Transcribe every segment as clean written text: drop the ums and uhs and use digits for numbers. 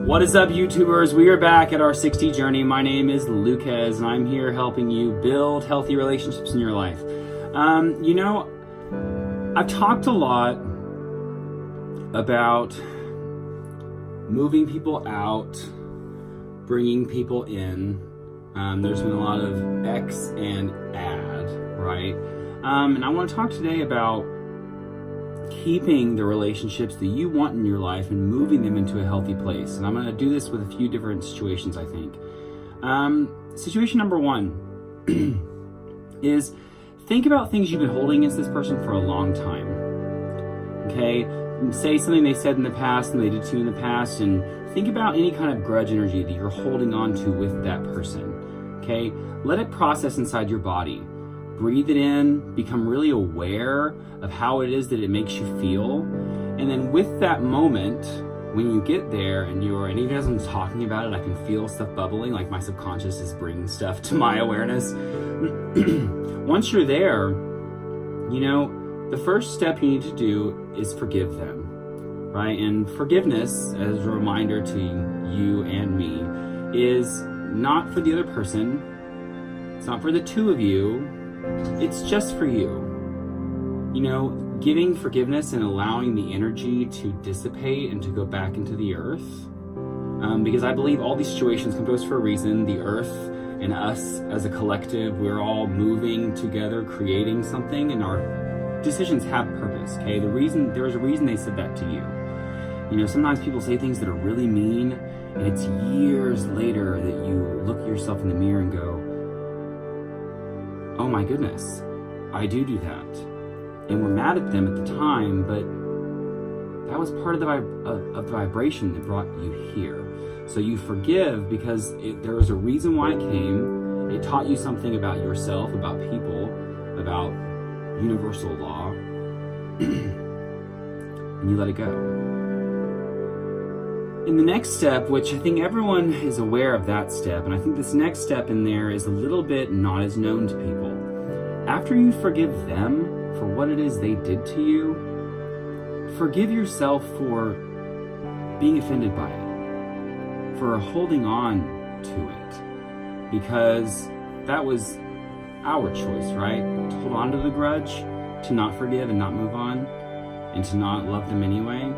What is up, YouTubers? We are back at our 60 journey. My name is Lucas, and I'm here helping you build healthy relationships in your life. I've talked a lot about moving people out, bringing people in. There's been a lot of X and add, right? And I want to talk today about keeping the relationships that you want in your life and moving them into a healthy place. And I'm going to do this with a few different situations, I think. Situation number one is think about things you've been holding against this person for a long time. Okay? Say something they said in the past and they did to you in the past, and think about any kind of grudge energy that you're holding on to with that person. Okay? Let it process inside your body. Breathe it in, become really aware of how it is that it makes you feel. And then with that moment, when you get there and even as I'm talking about it, I can feel stuff bubbling, like my subconscious is bringing stuff to my awareness. Once you're there, the first step you need to do is forgive them, right? And forgiveness, as a reminder to you and me, is not for the other person. It's not for the two of you. It's just for you. Giving forgiveness and allowing the energy to dissipate and to go back into the earth. Because I believe all these situations come to us for a reason. The earth and us as a collective, we're all moving together, creating something, and our decisions have purpose, okay? There's a reason they said that to you. Sometimes people say things that are really mean, and it's years later that you look at yourself in the mirror and go, oh my goodness, I do that. And we're mad at them at the time, but that was part of the vibration that brought you here. So you forgive because there was a reason why it came. It taught you something about yourself, about people, about universal law, and you let it go. In the next step, which I think everyone is aware of that step, and I think this next step in there is a little bit not as known to people. After you forgive them for what it is they did to you, forgive yourself for being offended by it, for holding on to it, because that was our choice, right? To hold on to the grudge, to not forgive and not move on, and to not love them anyway.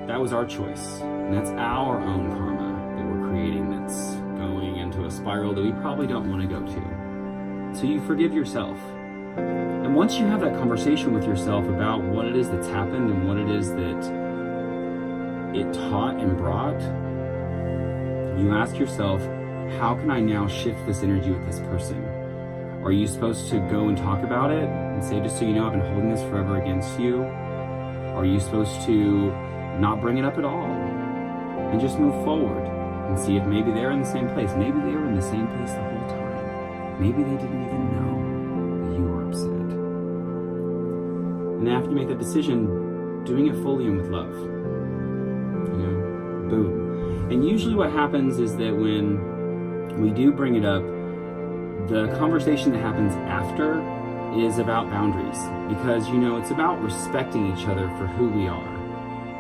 That was our choice. And that's our own karma that we're creating that's going into a spiral that we probably don't want to go to. So you forgive yourself. And once you have that conversation with yourself about what it is that's happened and what it is that it taught and brought, you ask yourself, how can I now shift this energy with this person? Are you supposed to go and talk about it and say, just so you know, I've been holding this forever against you? Are you supposed to not bring it up at all and just move forward and see if maybe they're in the same place? Maybe they were in the same place the whole time. Maybe they didn't even know that you were upset. And after you make that decision, doing it fully and with love. Boom. And usually what happens is that when we do bring it up, the conversation that happens after is about boundaries, because it's about respecting each other for who we are.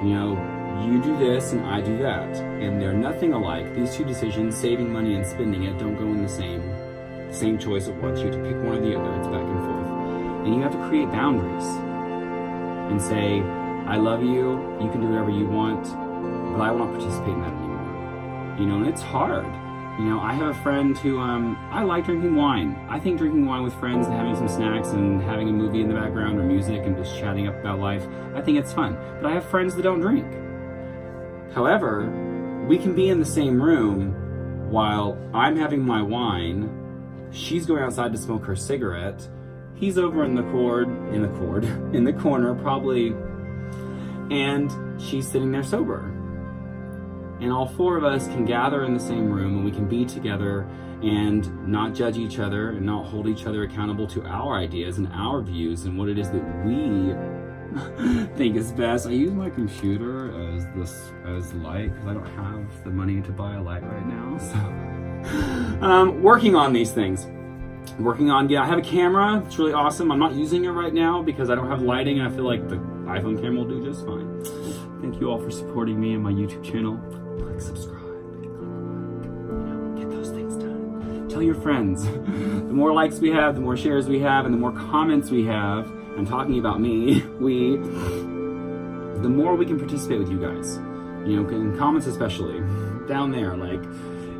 You do this and I do that, and they're nothing alike. These two decisions, saving money and spending it, don't go in the same choice at once. You have to pick one or the other. It's back and forth. And you have to create boundaries and say, I love you, you can do whatever you want, but I won't participate in that anymore. And it's hard. I have a friend who, I like drinking wine. I think drinking wine with friends and having some snacks and having a movie in the background or music and just chatting up about life, I think it's fun. But I have friends that don't drink. However, we can be in the same room while I'm having my wine, she's going outside to smoke her cigarette, he's over in the corner probably, and she's sitting there sober. And all four of us can gather in the same room and we can be together and not judge each other and not hold each other accountable to our ideas and our views and what it is that we think is best. I use my computer as light because I don't have the money to buy a light right now. So working on these things. I have a camera. It's really awesome. I'm not using it right now because I don't have lighting and I feel like the iPhone camera will do just fine. Thank you all for supporting me and my YouTube channel. Click subscribe. tell your friends. The more likes we have, the more shares we have, and the more comments we have, I'm talking about me, the more we can participate with you guys. You know, in comments especially, down there, like,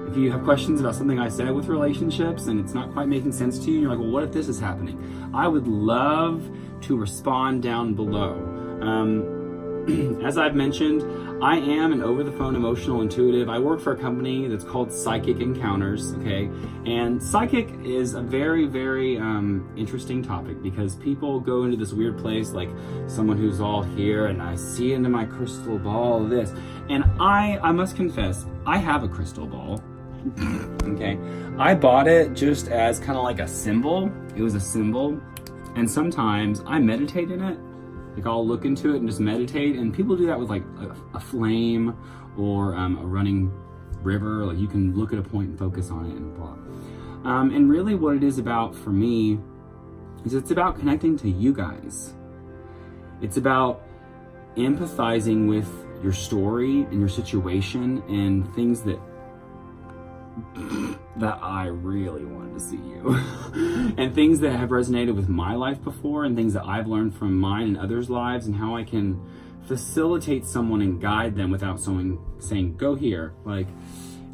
if you have questions about something I said with relationships and it's not quite making sense to you, you're like, well, what if this is happening? I would love to respond down below. As I've mentioned, I am an over-the-phone emotional intuitive. I work for a company that's called Psychic Encounters, okay? And psychic is a very, very interesting topic because people go into this weird place like someone who's all here and I see into my crystal ball this. And I must confess, I have a crystal ball, okay? I bought it just as kind of like a symbol. It was a symbol. And sometimes I meditate in it. Like I'll look into it and just meditate, and people do that with like a flame or a running river. Like you can look at a point and focus on it and blah. And really what it is about for me is it's about connecting to you guys. It's about empathizing with your story and your situation and things that I really wanted to see you and things that have resonated with my life before and things that I've learned from mine and others' lives and how I can facilitate someone and guide them without someone saying, go here. Like,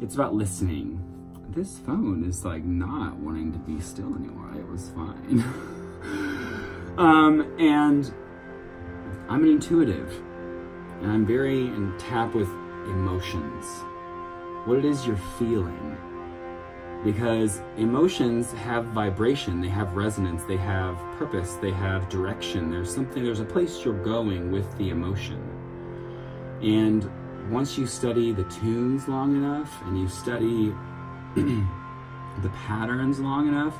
it's about listening. This phone is like not wanting to be still anymore. It was fine. And I'm an intuitive and I'm very in tap with emotions. What it is you're feeling. Because emotions have vibration, they have resonance, they have purpose, they have direction. There's a place you're going with the emotion. And once you study the tunes long enough and you study the patterns long enough,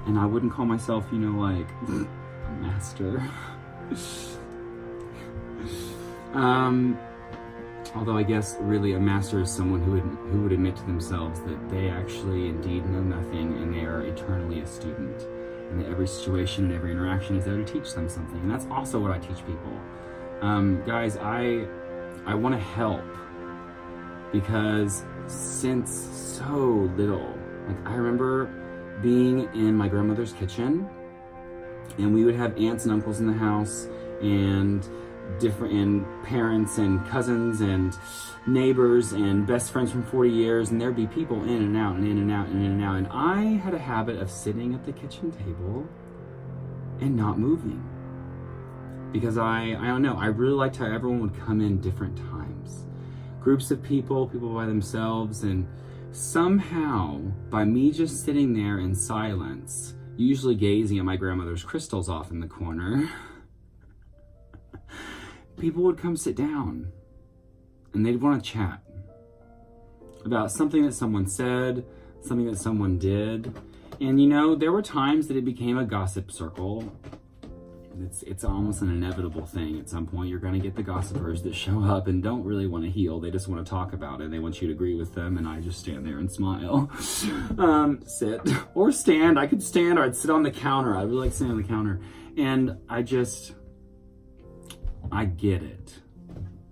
and I wouldn't call myself, you know, like a master. Although I guess really a master is someone who would admit to themselves that they actually indeed know nothing and they are eternally a student. And that every situation and every interaction is there to teach them something. And that's also what I teach people. Guys, I want to help because since so little, like I remember being in my grandmother's kitchen and we would have aunts and uncles in the house and parents and cousins and neighbors and best friends from 40 years, and there'd be people in and out and in and out and in and out. And I had a habit of sitting at the kitchen table and not moving because I don't know, I really liked how everyone would come in different times. Groups of people by themselves, and somehow by me just sitting there in silence, usually gazing at my grandmother's crystals off in the corner, people would come sit down and they'd want to chat about something that someone said, something that someone did. And you know, there were times that it became a gossip circle. It's almost an inevitable thing. At some point, you're going to get the gossipers that show up and don't really want to heal. They just want to talk about it. They want you to agree with them. And I just stand there and smile. Sit or stand. I could stand or I'd sit on the counter. I really like sitting on the counter. And I get it.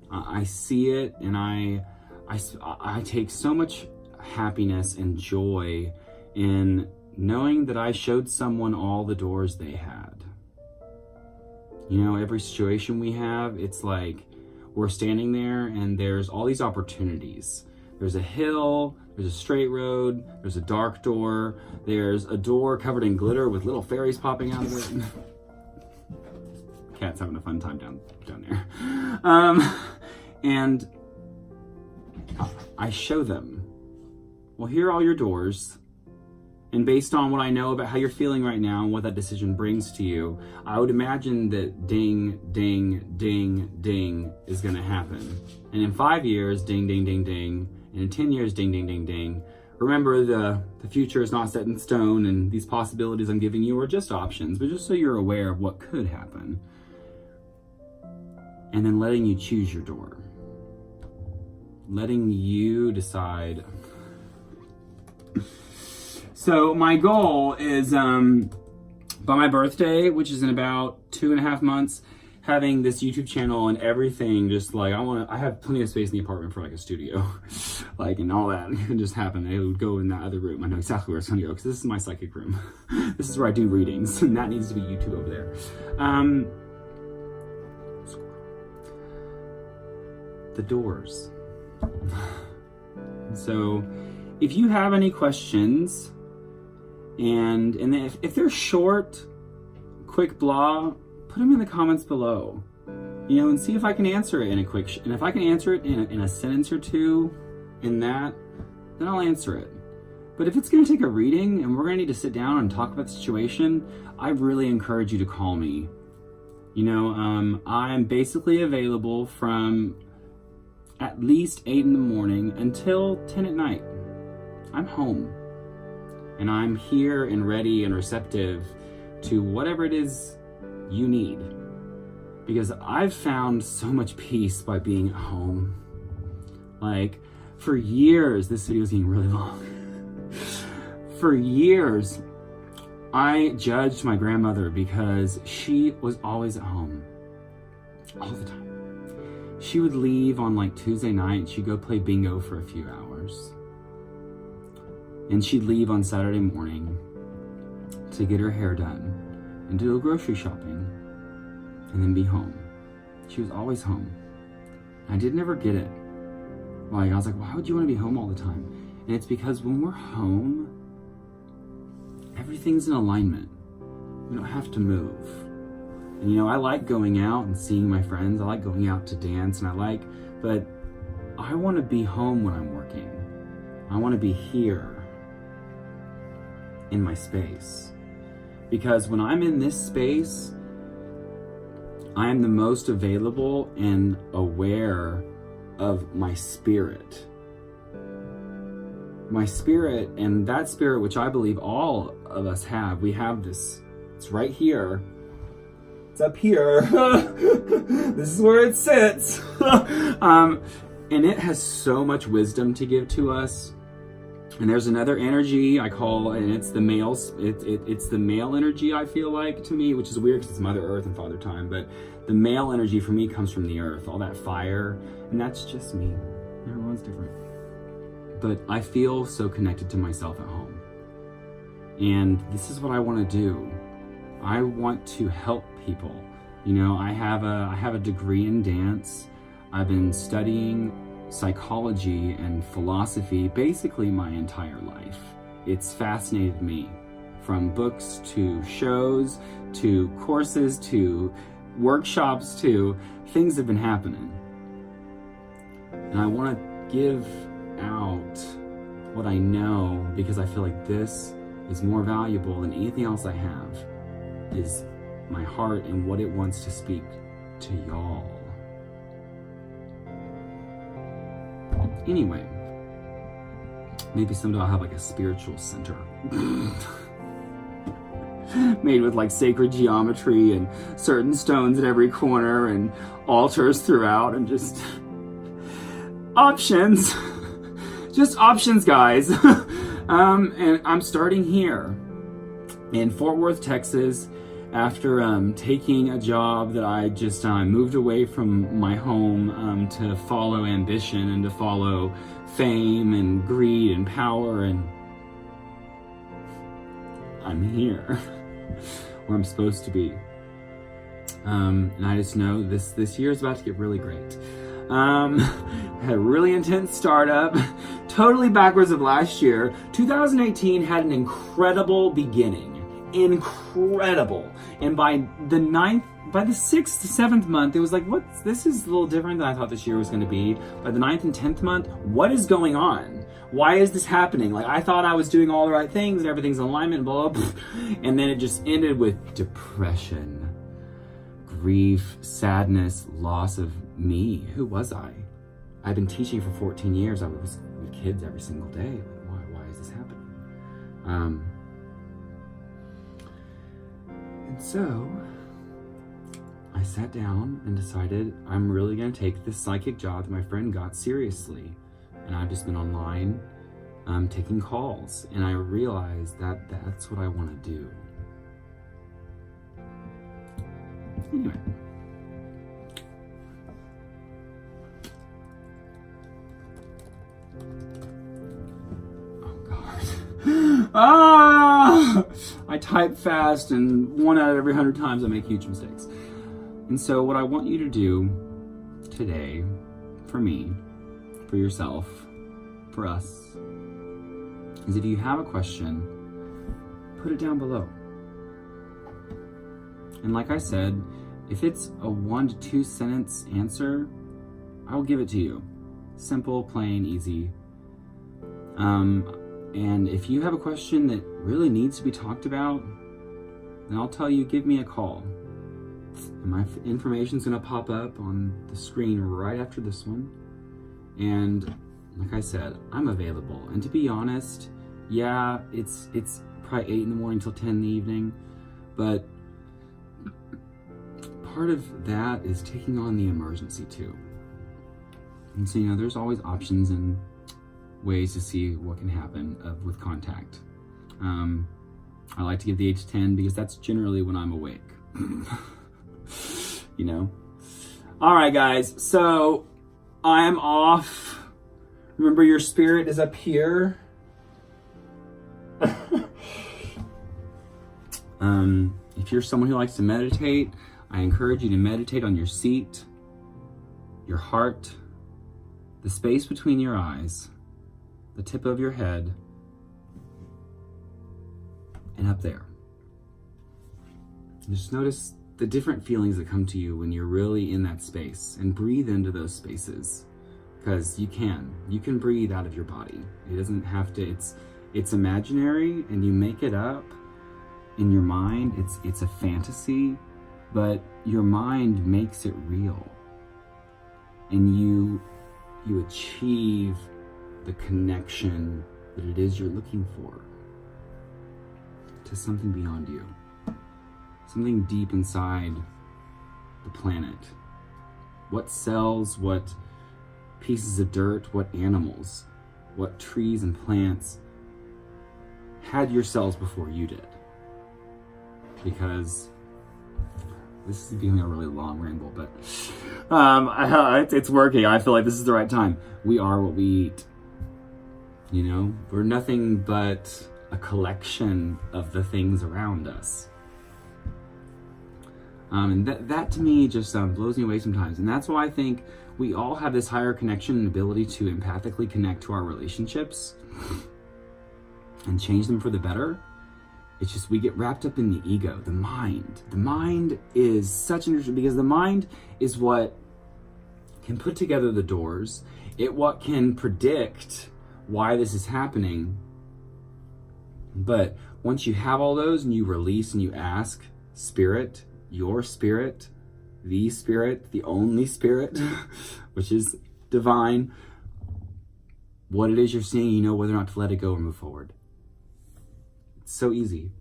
I see it, and I take so much happiness and joy in knowing that I showed someone all the doors they had. You know, every situation we have, it's like we're standing there and there's all these opportunities. There's a hill, there's a straight road, there's a dark door, there's a door covered in glitter with little fairies popping out of it. Cat's having a fun time down there. And I show them, well, here are all your doors. And based on what I know about how you're feeling right now and what that decision brings to you, I would imagine that ding, ding, ding, ding is gonna happen. And in 5 years, ding, ding, ding, ding. And in 10 years, ding, ding, ding, ding. Remember, the future is not set in stone, and these possibilities I'm giving you are just options, but just so you're aware of what could happen. And then letting you choose your door. Letting you decide. So my goal is, by my birthday, which is in about 2.5 months, having this YouTube channel and everything, just like I have plenty of space in the apartment for like a studio, like, and all that can just happen. It would go in that other room. I know exactly where it's gonna go because this is my psychic room. This is where I do readings, and that needs to be YouTube over there. The doors. So if you have any questions, and if they're short, quick blah, put them in the comments below, and see if I can answer it in a quick, and if I can answer it in a sentence or two then I'll answer it. But if it's gonna take a reading and we're gonna need to sit down and talk about the situation, I really encourage you to call me. I'm basically available from at least 8 in the morning until 10 at night. I'm home. And I'm here and ready and receptive to whatever it is you need. Because I've found so much peace by being at home. Like, for years, this video is getting really long. For years, I judged my grandmother because she was always at home. All the time. She would leave on like Tuesday night and she'd go play bingo for a few hours. And she'd leave on Saturday morning to get her hair done and to go grocery shopping and then be home. She was always home. I did never get it. Like, I was like, why would you want to be home all the time? And it's because when we're home, everything's in alignment. We don't have to move. And I like going out and seeing my friends. I like going out to dance, but I want to be home when I'm working. I want to be here in my space. Because when I'm in this space, I am the most available and aware of my spirit. My spirit, and that spirit which I believe all of us have, we have this, it's right here. It's up here. This is where it sits. And it has so much wisdom to give to us. And there's another energy I call, and it's the male. It's the male energy, I feel like, to me, which is weird because it's Mother Earth and Father Time. But the male energy for me comes from the earth, all that fire, and that's just me. Everyone's different. But I feel so connected to myself at home. And this is what I want to do. I want to help people. I have a degree in dance. I've been studying psychology and philosophy basically my entire life. It's fascinated me, from books to shows to courses to workshops to things have been happening. And I want to give out what I know because I feel like this is more valuable than anything else I have, is my heart and what it wants to speak to y'all. Anyway, maybe someday I'll have like a spiritual center made with like sacred geometry and certain stones in every corner and altars throughout and just options. Just options, guys. And I'm starting here in Fort Worth, Texas, after taking a job that I just moved away from my home to follow ambition and to follow fame and greed and power, and I'm here where I'm supposed to be. And I just know this year is about to get really great. Had a really intense startup, totally backwards of last year. 2018 had an incredible beginning. Incredible. And by the 6th, 7th month, it was like, this is a little different than I thought this year was going to be. By the 9th and 10th month, what is going on? Why is this happening? Like, I thought I was doing all the right things and everything's in alignment, blah, blah, blah. And then it just ended with depression, grief, sadness, loss of me. Who was I? I've been teaching for 14 years. I was with kids every single day. Why is this happening? And so I sat down and decided I'm really going to take this psychic job that my friend got seriously. And I've just been online taking calls. And I realized that that's what I want to do. Anyway, I type fast, and 1 out of every 100 times I make huge mistakes. And so what I want you to do today, for me, for yourself, for us, is if you have a question, put it down below. And like I said, if it's a 1 to 2 sentence answer, I'll give it to you. Simple, plain, easy. And if you have a question that really needs to be talked about, then I'll tell you, give me a call. And my information's gonna pop up on the screen right after this one. And like I said, I'm available. And to be honest, yeah, it's probably 8 in the morning till 10 in the evening, but part of that is taking on the emergency too. And so, there's always options and ways to see what can happen with contact. I like to give the 8 to 10 because that's generally when I'm awake. All right, guys, so I am off. Remember, your spirit is up here. If you're someone who likes to meditate, I encourage you to meditate on your seat, your heart, the space between your eyes, the tip of your head, and up there. Just notice the different feelings that come to you when you're really in that space, and breathe into those spaces, because you can breathe out of your body. It doesn't have to, it's imaginary, and you make it up in your mind. It's a fantasy, but your mind makes it real, and you achieve the connection that it is you're looking for to something beyond you, something deep inside the planet. What cells, what pieces of dirt, what animals, what trees and plants had your cells before you did? Because this is becoming a really long ramble, but it's working. I feel like this is the right time. We are what we eat. We're nothing but a collection of the things around us. And that to me just blows me away sometimes. And that's why I think we all have this higher connection and ability to empathically connect to our relationships and change them for the better. It's just we get wrapped up in the ego, the mind. The mind is such an interesting, because the mind is what can put together the doors. What can predict why this is happening. But once you have all those and you release and you ask spirit, your spirit, the only spirit, which is divine, what it is you're seeing, whether or not to let it go or move forward. It's so easy.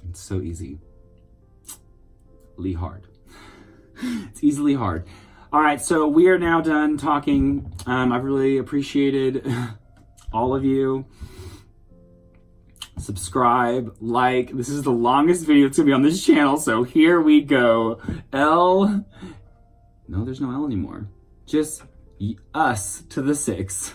It's so easy. Hard. It's easily hard. All right, so we are now done talking. I've really appreciated all of you. Subscribe, like. This is the longest video that's gonna be on this channel, so here we go. No, there's no L anymore. Just us to the 6.